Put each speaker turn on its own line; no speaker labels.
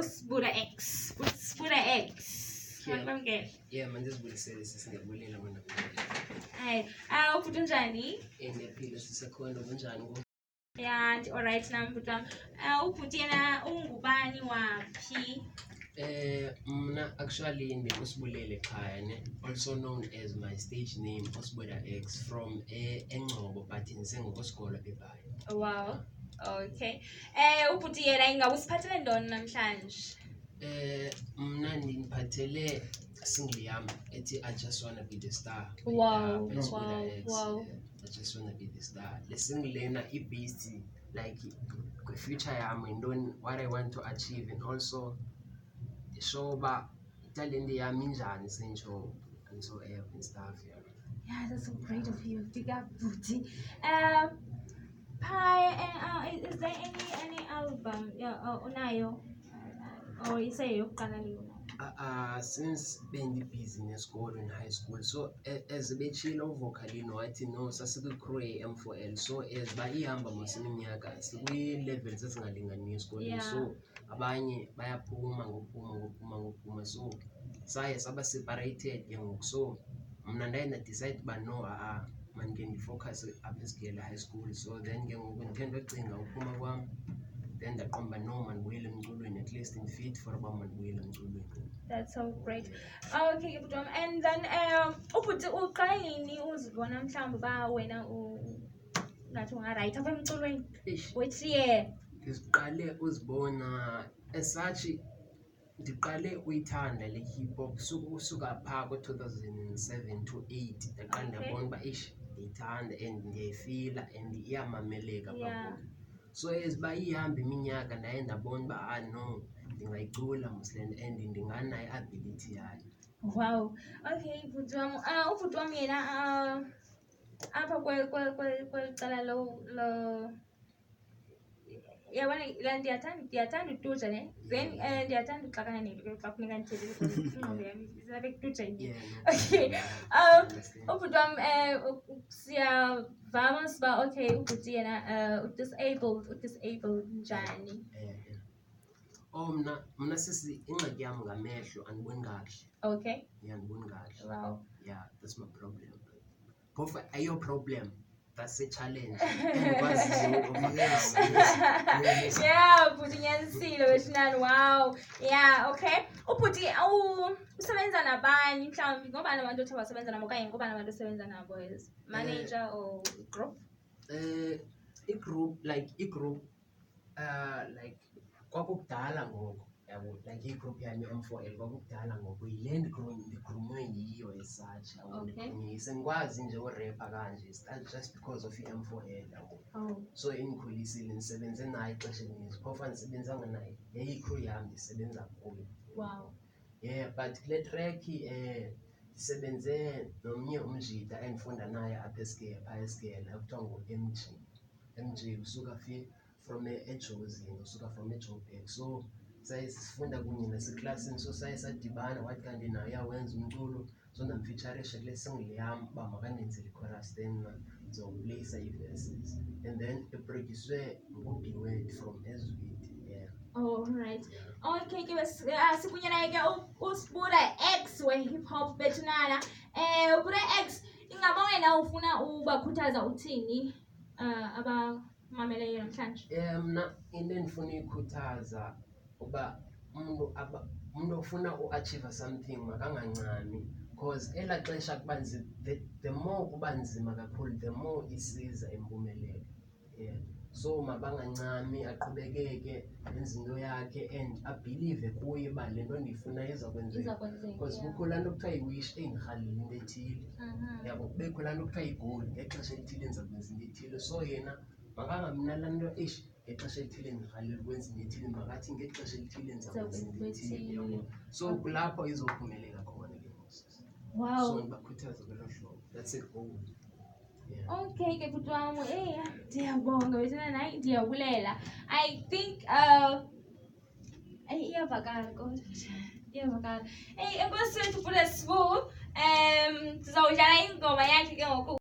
Sbudah X. Sbudah X.
Yeah, man, this will say this is the bullying on the
Hayi, ubhuti unjani?
Ngiyaphila sisekhona kunjani ku?
Yeah, alright na mbhuti wami. Ubhuti yena ungubani waphi?
Mna actually ndingusibulele ekhaya ne, also known as my stage name Sbudah X from Engcobo but ngisengokosikolo eBhayi.
Wow. Okay. Ubhuti yena ingabe usiphathele ntoni namhlanje?
Mna ndiphathele single yam ethi I just wanna be the star.
Wow,
by Sbudah
wow,
X.
wow.
I just wanna be the star. Le single lena i-based like the future yami and what I want to achieve, and also show ba talent yami injani senjo and so and stuff.
Yeah, that's so great of you. Big up, Booty. Is there any album? Yeah, unayo? Or you say you
Since being busy in school in high school, so as a bachelor vocal, wathi no sasikucrew M4L, so as bayihamba mosiminyaka sikwi levels ezingalingani esikoleni, so abanye bayaphuma ngokuphuma, so saye saba separated ke ngoku, so mna ndaye decide ba no mandike ndifocus apha esigele high school, so then ke ngoku ndithe ndocinga uphuma kwam, then ndaqomba no mandibuyele emculweni, at least fit for uba mandibuyele emculweni.
That's so great. Okay, and then ubhuti uqala yini uzibona mhlawumbe ba wena ngathi ungaright apha emculweni? Which year?
Ndiqale uzibona as such, ndiqale uyithanda le hip hop usuka phaa ko-2007 to 8 ndaqala ndabona uba ndiyithanda and ndiyayifila and iyamameleka phaa. So as uba ihamba iminyaka ndaye ndabona uba no ndingayicula mosland and ndinganayo i-ability yayo.
Wow. Okay, ubhuti wami yena apha kweli cala lo yabona ndiyathanda utuja ne, then ndiyathanda uxakana nento xa kufuneka ndithethile because ingqondo yami isalapha ekutuja yini. Okay. Ubhuti wami siyavama siba okay ubhuti yena udisabled njani?
Mna sisi ingxaki yam ngamehlo andiboni kakuhle.
Okay.
Yeah, andiboni kakuhle.
Wow.
Yeah, that's my problem. Phofu ayo problem, that's a challenge.
Yeah, ubhuti nyanisile weshinani. Wow. Yeah, okay. Ubhuti usebenza nabani mhlawumbi, ngobani abantu othe wasebenza nabo okanye ngobani abantu osebenza nabo as manager or group?
I-group like kwakudala ngoku yabo, like i-group yami M4L kwakudala ngoku yile ndikhulunywe yiyo as such. Sengikwazi nje urepha kanje just because of i-M4L yabo. So ingikhulisile ndisebenze naye ixesha elininzi, phofu andisebenzanga naye yayi-crew yami ndisebenza kuyo.
Wow.
Yeah, but kule track ndisebenze nomnye umjida endifunda naye apha esigele ekuthiwa ngu-MG usuka from eJozi, usuka from eJoburg, so saye sifunda kunye naseklasini, so saye sadibana wathi kanti naye uyawenza umculo, so ndamfeaturisha kule single yam uba makandenzele i-chorus, then ndizowupleyisa ii-verses and then iprodyuswe nguDiwed from Ezwide. Yeah.
Oh, right. Okay, ke sikunye naye ke uSbudah X we-hip hop beTInara. Sbudah X, ingaba wena ufuna ubakhuthaza uthini abamameleyo namhlanje?
Mna into endifuna uyikhuthaza uba umuntu ofuna uachieve something makangancami, because elaa xesha kuba nzima, the more kuba nzima kakhulu the more isiza impumelelo. Yeah. So mabangancami aqhubekeke enze into yakhe and abhilive kuye uba le nto ndiyifuna iza kwenzeka, because kukho laa nto kuthiwa yi-wish ndirhalile into ethile. Yabo kubekho laa nto kuthiwa yi-goal, ngexesha elithile ndiza kwenza into ethile, so yena makangamna laa nto ngexesha elithile ndirhalile ukwenza into ethile, makathi ngexesha elithile ndiza kwenza into ethile. So kulapho izophumelela khona ke ngoku.
Wow.
So ndibakhuthaza kwelo hlobo, that's a goal. Yeah.
Okay, ke bhuti wami, ndiyabonga wethina naye ndiyabulela. I think iyavakala kodwa iyavakala. Enkosi wethu Sbu, sizawudlala ingoma yakhe ke ngoku.